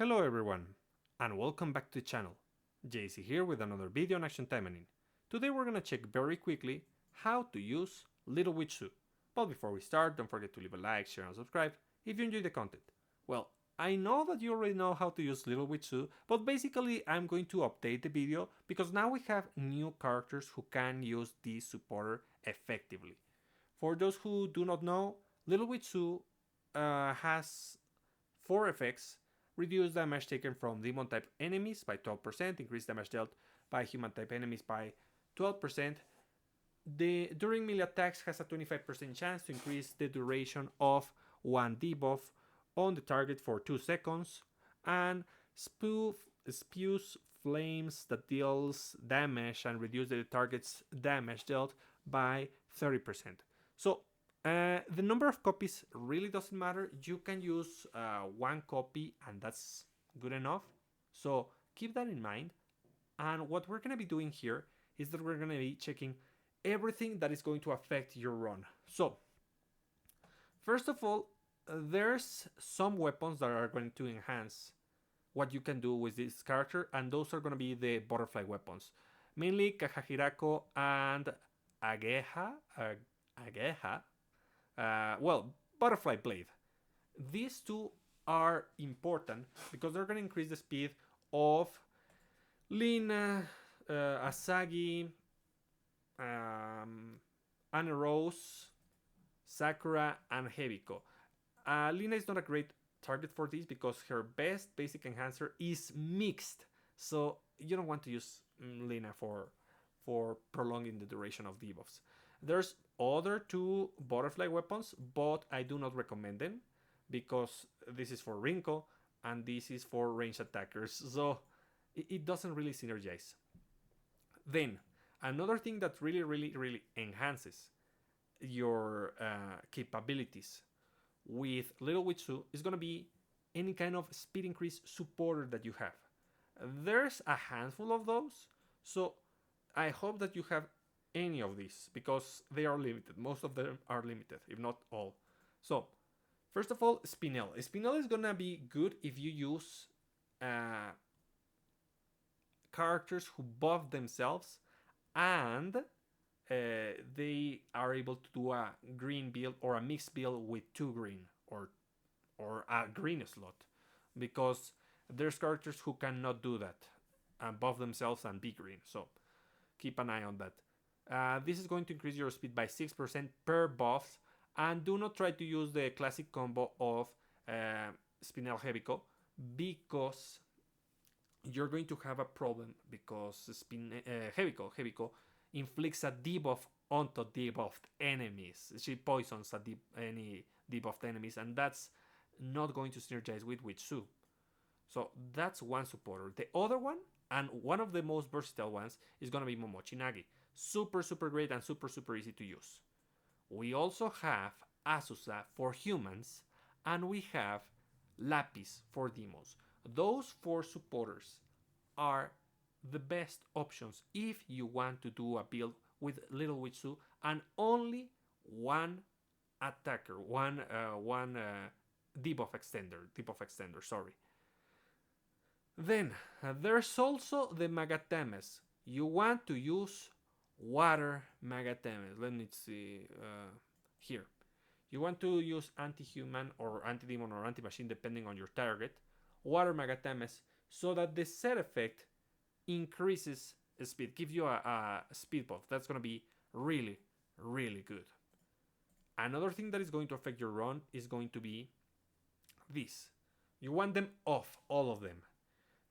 Hello everyone, and welcome back to the channel. JC here with another video on Action Taimanin. Today we're gonna check very quickly how to use Lil Witch Su. But before we start, don't forget to leave a like, share and subscribe if you enjoy the content. Well, I know that you already know how to use Lil Witch Su, but basically I'm going to update the video because now we have new characters who can use this supporter effectively. For those who do not know, Lil Witch Su has 4 effects: reduce damage taken from demon type enemies by 12%, increase damage dealt by human type enemies by 12%. During melee attacks has a 25% chance to increase the duration of one debuff on the target for 2 seconds, and spews flames that deals damage and reduce the target's damage dealt by 30%. So the number of copies really doesn't matter. You can use one copy and that's good enough. So keep that in mind. And what we're going to be doing here is that we're going to be checking everything that is going to affect your run. So first of all, there's some weapons that are going to enhance what you can do with this character, and those are going to be the butterfly weapons, mainly Kahahirako and Ageha. Ageha. Well, butterfly blade. These two are important because they're going to increase the speed of Lina, Asagi, Anna Rose, Sakura, and Hebiko. Lina is not a great target for this because her best basic enhancer is mixed, so you don't want to use Lina for prolonging the duration of debuffs. There's other two butterfly weapons, but I do not recommend them because this is for Rinko and this is for ranged attackers, so it doesn't really synergize. Then another thing that really enhances your capabilities with Lil Witch Su is going to be any kind of speed increase supporter that you have. There's a handful of those, so I hope that you have any of these because they are limited. Most of them are limited, if not all. So, first of all, Spinel. Spinel is gonna be good if you use characters who buff themselves and they are able to do a green build or a mixed build with 2 green or a green slot, because there's characters who cannot do that and buff themselves and be green. So keep an eye on that. This is going to increase your speed by 6% per buff, and do not try to use the classic combo of Spinel Hebiko because you're going to have a problem because Hebiko inflicts a debuff onto debuffed enemies. She poisons any debuffed enemies, and that's not going to synergize with Witch Su. So that's one supporter. The other one, and one of the most versatile ones, is going to be Momochi Nagi. Super great and super easy to use. We also have Asusa for humans, and we have Lapis for demons. Those 4 supporters are the best options if you want to do a build with Lil Witch Su and only one attacker, one debuff extender. Sorry. Then there's also the Magatemes. You want to use water Magatemes. Let me see here. You want to use anti-human or anti-demon or anti-machine depending on your target. Water Magatemes, so that the set effect increases speed, give you a speed buff. That's going to be really good. Another thing that is going to affect your run is going to be this. You want them off, all of them,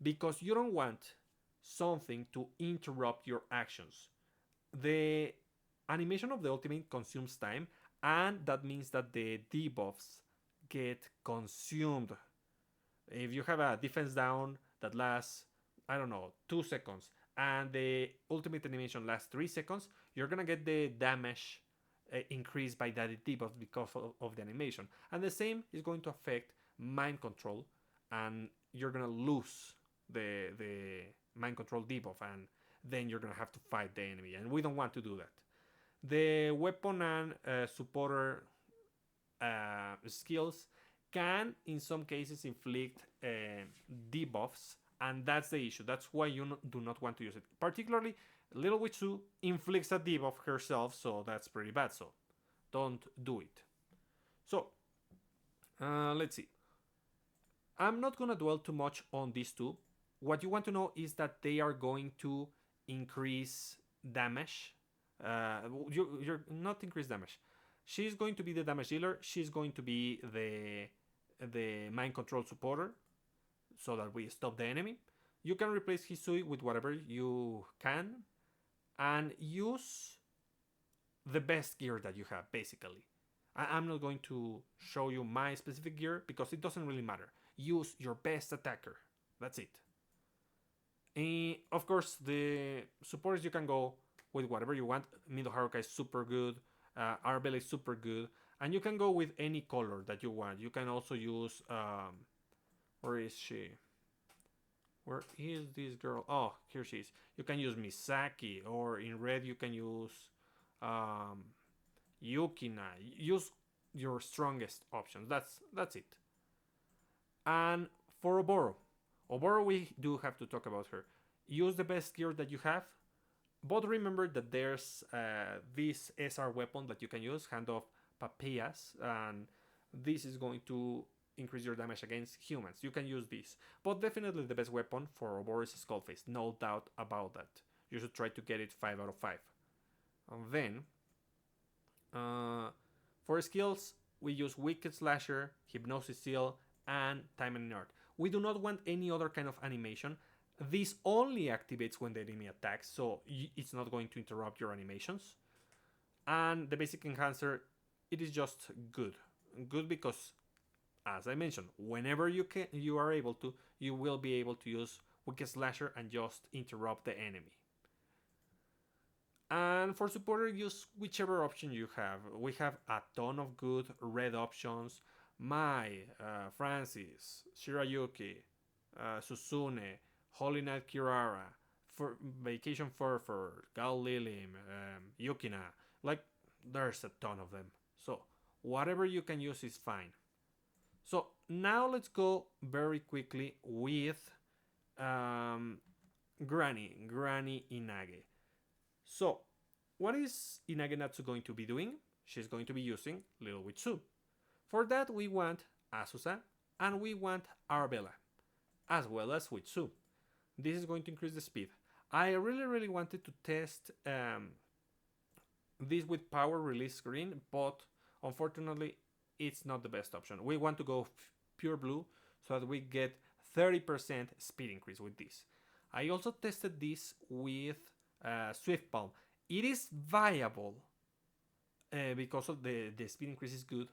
because you don't want something to interrupt your actions. The animation of the ultimate consumes time, and that means that the debuffs get consumed. If you have a defense down that lasts, I don't know, 2 seconds, and the ultimate animation lasts 3 seconds, you're gonna get the damage increased by that debuff because of the animation. And the same is going to affect mind control, and you're gonna lose the mind control debuff, and then you're gonna have to fight the enemy, and we don't want to do that. The weapon and supporter skills can in some cases inflict debuffs, and that's the issue. That's why you do not want to use it. Particularly, Little Witch Su inflicts a debuff herself, so that's pretty bad. So don't do it. So let's see. I'm not gonna dwell too much on these two. What you want to know is that they are going to increase damage. You're not increase damage. She's going to be the damage dealer. She's going to be the mind control supporter, so that we stop the enemy. You can replace Hisui with whatever you can, and use the best gear that you have, basically. I'm not going to show you my specific gear because it doesn't really matter. Use your best attacker. That's it. And of course, the supporters, you can go with whatever you want. Mido Haruka is super good. Arabella is super good. And you can go with any color that you want. You can also use. Where is she? Where is this girl? Oh, here she is. You can use Misaki, or in red you can use um, Yukina. Use your strongest options. That's it. And for Oboro, we do have to talk about her. Use the best gear that you have, but remember that there's this SR weapon that you can use, Hand of Papayas, and this is going to increase your damage against humans. You can use this, but definitely the best weapon for Oboro is Skullface, no doubt about that. You should try to get it 5 out of 5. And then, for skills, we use Wicked Slasher, Hypnosis Seal, and Taimanin Art. We do not want any other kind of animation. This only activates when the enemy attacks, so it's not going to interrupt your animations. And the basic enhancer, it is just good. Good because, as I mentioned, whenever you are able to, you will be able to use Wicked Slasher and just interrupt the enemy. And for supporter, use whichever option you have. We have a ton of good red options. Mai, Francis, Shirayuki, Susune, Holy Knight Kirara, for Vacation Furfur, Gal Lilim, Yukina. Like, there's a ton of them. So, whatever you can use is fine. So, now let's go very quickly with Granny Inage. So, what is Inage Natsu going to be doing? She's going to be using Lil Witch Su. For that, we want Asusa and we want Arabella, as well as Witch Su. This is going to increase the speed. I really wanted to test this with power release screen, but unfortunately, it's not the best option. We want to go pure blue so that we get 30% speed increase with this. I also tested this with Swift Palm. It is viable because of the speed increase is good,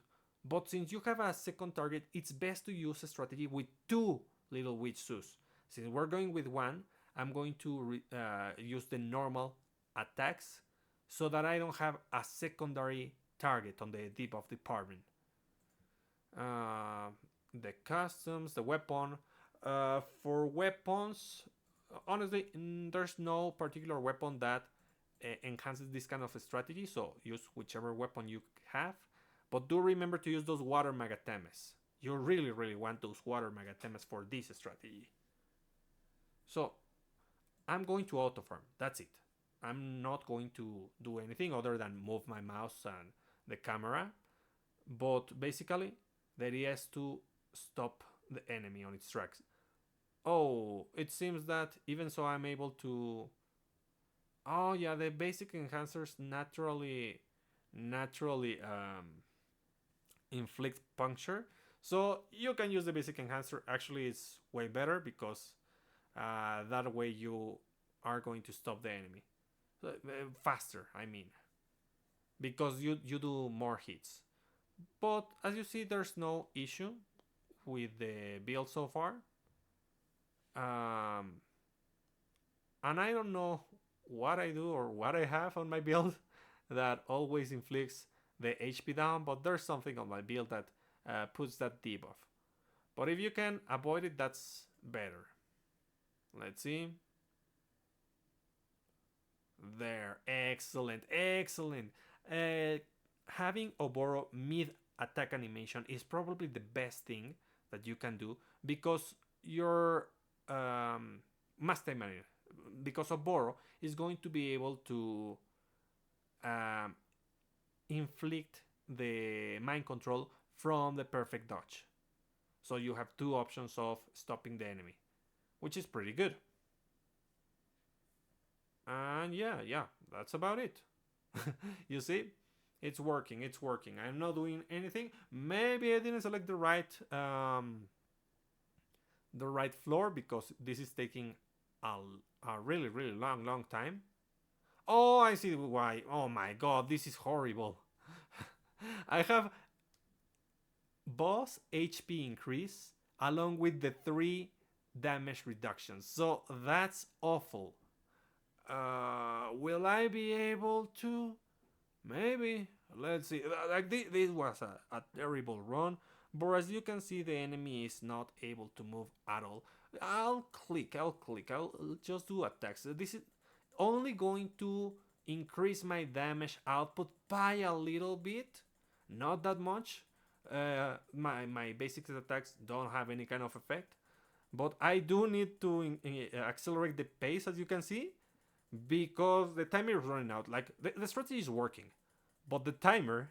but since you have a second target, it's best to use a strategy with 2 Little Witch Sus. Since we're going with 1, I'm going to use the normal attacks so that I don't have a secondary target on the debuff department. The customs, the weapon. For weapons, honestly, there's no particular weapon that enhances this kind of a strategy, so use whichever weapon you have. But do remember to use those water Magatemes. You really want those water Magatemes for this strategy. So, I'm going to auto farm. That's it. I'm not going to do anything other than move my mouse and the camera. But basically, the idea is to stop the enemy on its tracks. Oh, it seems that even so I'm able to... Oh yeah, the basic enhancers naturally inflict puncture. So you can use the basic enhancer. Actually, it's way better because that way you are going to stop the enemy faster. I mean, because you do more hits. But as you see, there's no issue with the build so far. And I don't know what I do or what I have on my build that always inflicts the HP down, but there's something on my build that puts that debuff. But if you can avoid it, that's better. Let's see. There, excellent. Having Oboro mid attack animation is probably the best thing that you can do because your Master Taimanin, because of Boro, is going to be able to um, inflict the mind control from the perfect dodge. So you have two options of stopping the enemy, which is pretty good. And yeah, that's about it. You see, it's working. It's working. I'm not doing anything. Maybe I didn't select the right floor because this is taking a really long time. Oh, I see why. Oh my god, this is horrible. I have boss HP increase along with the 3 damage reductions. So that's awful. Will I be able to? Maybe. Let's see. Like this was a terrible run. But as you can see, the enemy is not able to move at all. I'll just do attacks. This is only going to increase my damage output by a little bit. Not that much. My basic attacks don't have any kind of effect. But I do need to accelerate the pace, as you can see, because the timer is running out. Like the strategy is working, but the timer,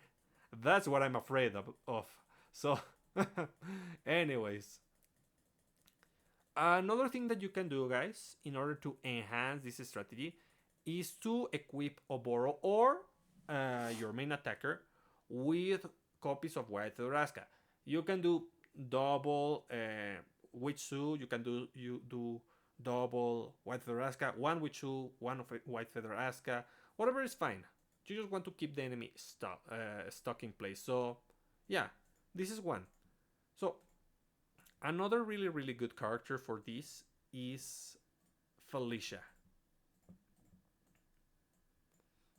that's what I'm afraid of. So, anyways, another thing that you can do, guys, in order to enhance this strategy, is to equip Oboro or your main attacker with copies of White Fedoraska. You can do double Witch Su. You do double White Fedoraska, one Witch Su, one of White Fedoraska. Whatever is fine. You just want to keep the enemy stuck in place. So yeah, this is one. So another really good character for this is Felicia.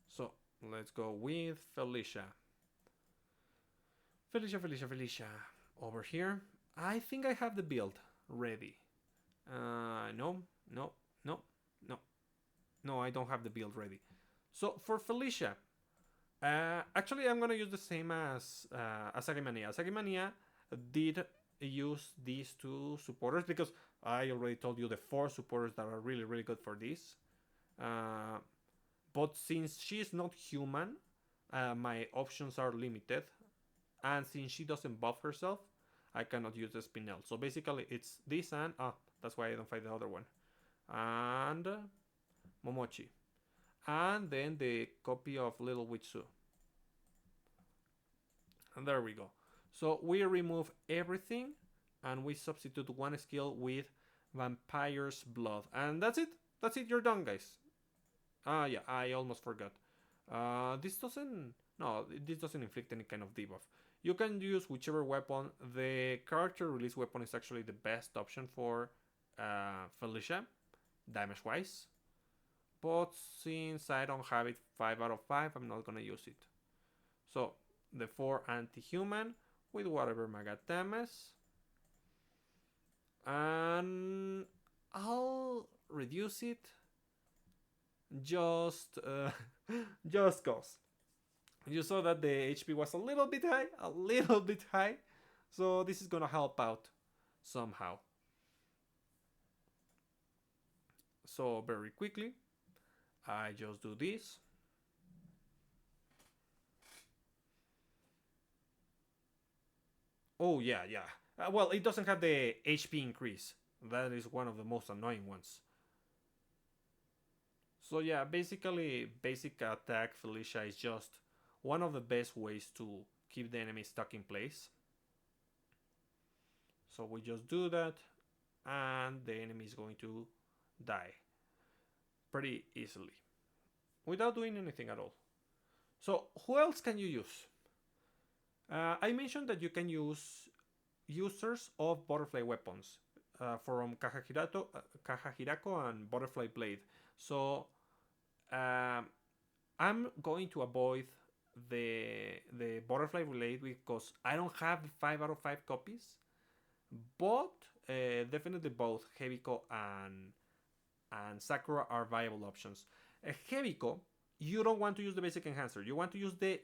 So let's go with Felicia. Felicia. Over here. I think I have the build ready. No, no, no, no. No, I don't have the build ready. So for Felicia, actually I'm gonna use the same as Sagimania. Sagimania did use these two supporters because I already told you the 4 supporters that are really good for this. Uh, but since she is not human, my options are limited, and since she doesn't buff herself, I cannot use the Spinel. So basically, it's this and that's why I don't find the other one, and Momochi, and then the copy of Lil Witch Su. And there we go. So we remove everything, and we substitute one skill with Vampire's Blood, and that's it. That's it. You're done, guys. Yeah, I almost forgot. This doesn't. No, this doesn't inflict any kind of debuff. You can use whichever weapon. The character release weapon is actually the best option for Felicia, damage wise. But since I don't have it 5 out of 5, I'm not gonna use it. So the 4 anti-human with whatever Magatames. And I'll reduce it just just cause. You saw that the HP was a little bit high, so this is gonna help out somehow. So very quickly, I just do this. Oh yeah. Well, it doesn't have the HP increase. That is one of the most annoying ones. So yeah, basically, basic attack Felicia is just one of the best ways to keep the enemy stuck in place. So we just do that, and the enemy is going to die pretty easily without doing anything at all. So who else can you use? I mentioned that you can use users of butterfly weapons from Kahahirako and Butterfly Blade. So um, I'm going to avoid the Butterfly Blade because I don't have the 5 out of 5 copies. But definitely both Heaviko and Sakura are viable options. Heaviko, you don't want to use the basic enhancer. You want to use the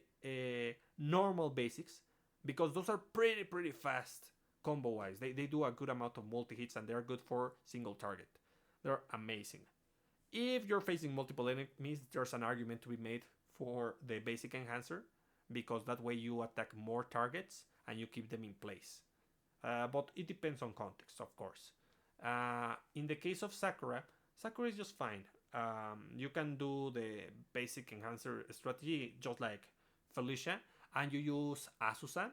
normal basics because those are pretty fast combo wise. They do a good amount of multi hits and they're good for single target. They're amazing. If you're facing multiple enemies, there's an argument to be made for the basic enhancer because that way you attack more targets and you keep them in place. But it depends on context, of course. In the case of Sakura, Sakura is just fine. You can do the basic enhancer strategy just like Felicia, and you use Asusa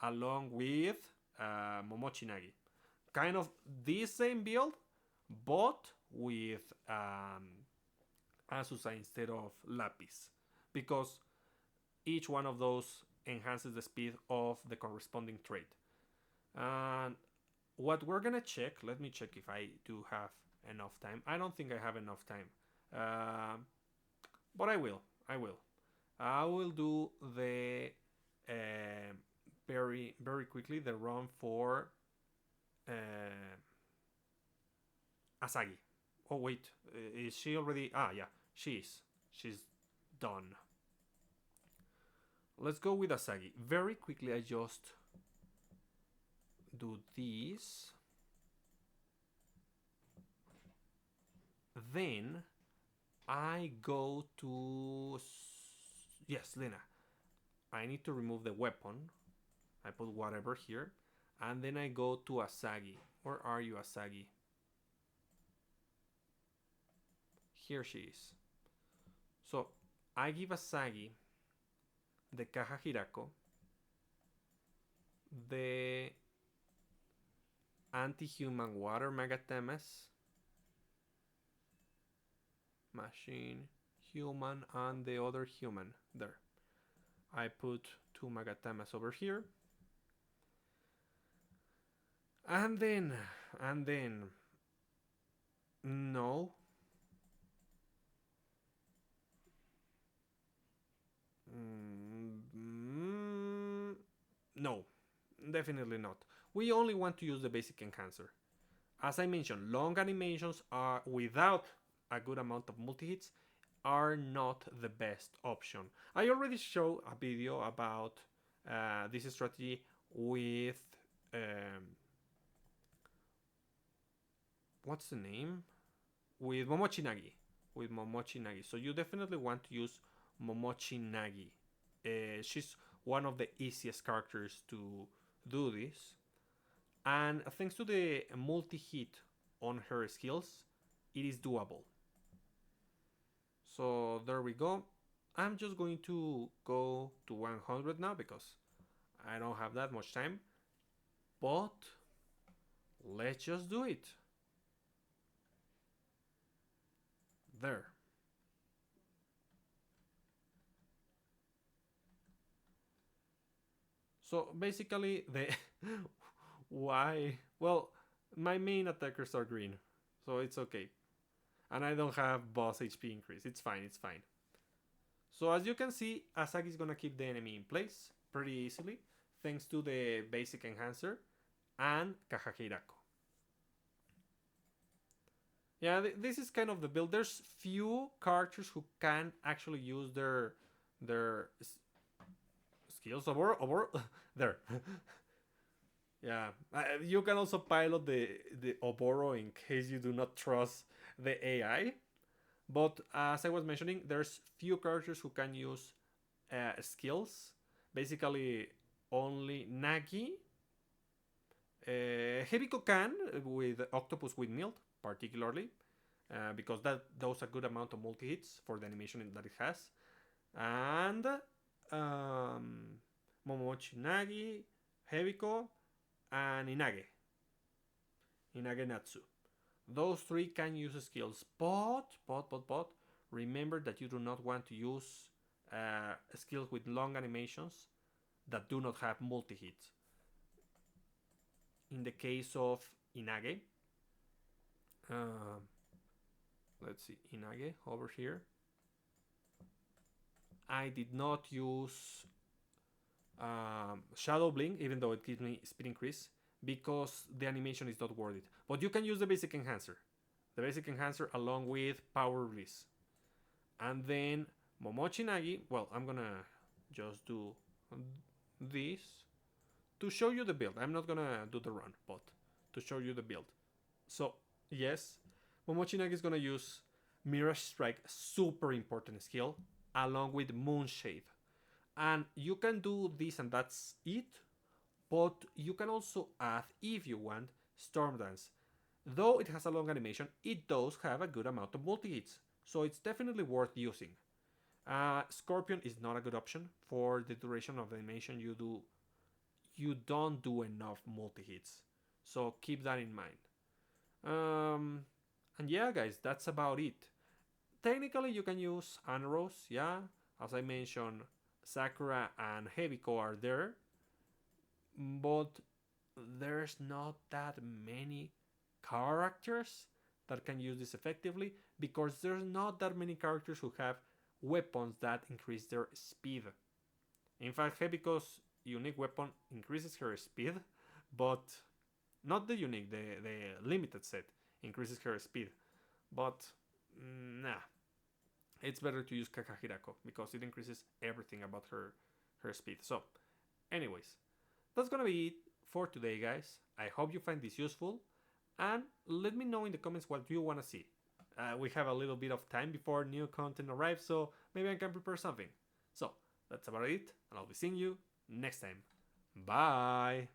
along with Momochi Nagi. Kind of the same build, but with Asusa instead of Lapis, because each one of those enhances the speed of the corresponding trait. And what we're gonna check, let me check if I do have enough time. I don't think I have enough time, but I will. I will do the very quickly the run for uh, Asagi. Oh wait, is she already? Ah yeah, she is. She's done. Let's go with Asagi. Very quickly, I just do this. Then I go to. Yes, Lena. I need to remove the weapon. I put whatever here. And then I go to Asagi. Where are you, Asagi? Here she is. So I give Asagi the Caja Hirako, the anti-human water Magatemas, machine, human, and the other human. There. I put 2 Magatamas over here. And then, no. No, definitely not. We only want to use the basic enhancer. As I mentioned, long animations are without a good amount of multi hits are not the best option. I already showed a video about this strategy with what's the name? With Momochi Nagi. With Momochi Nagi. So you definitely want to use Momochi Nagi. She's one of the easiest characters to do this. And thanks to the multi hit on her skills, it is doable. So there we go. I'm just going to go to 100 now because I don't have that much time. But let's just do it. There. So basically the why, well, my main attackers are green, so it's okay. And I don't have boss HP increase. It's fine. So as you can see, Asagi is gonna keep the enemy in place pretty easily thanks to the basic enhancer and Kahahirako. Yeah, this is kind of the build. There's few characters who can actually use their skills over there. Yeah, you can also pilot the Oboro in case you do not trust the AI. But as I was mentioning, there's few characters who can use skills. Basically, only Nagi. Hebiko can with Octopus Windmill, particularly, because that does a good amount of multi hits for the animation that it has. And Momochi Nagi, Hebiko, and Inage Natsu. Those 3 can use skills, but remember that you do not want to use skills with long animations that do not have multi hits. In the case of Inage, let's see, Inage over here. I did not use Shadow Blink, even though it gives me speed increase, because the animation is not worth it. But you can use the basic enhancer. The basic enhancer along with power release. And then Momochi Nagi, well, I'm gonna just do this. to show you the build. I'm not gonna do the run, but to show you the build. So yes, Momochi Inag is gonna use Mirage Strike, super important skill, along with Moonshade. And you can do this and that's it, but you can also add, if you want, Storm Dance. Though it has a long animation, it does have a good amount of multi-hits, so it's definitely worth using. Scorpion is not a good option for the duration of the animation. You don't do enough multi-hits, so keep that in mind. And yeah, guys, that's about it. Technically, you can use Anaros, yeah. As I mentioned, Sakura and Heaviko are there, but there's not that many characters that can use this effectively because there's not that many characters who have weapons that increase their speed. In fact, Heaviko's unique weapon increases her speed, but not the unique, the limited set increases her speed. But nah, it's better to use Kakahirako because it increases everything about her speed. So, anyways, that's gonna be it for today, guys. I hope you find this useful, and let me know in the comments what you wanna see. We have a little bit of time before new content arrives, so maybe I can prepare something. So, that's about it, and I'll be seeing you next time. Bye!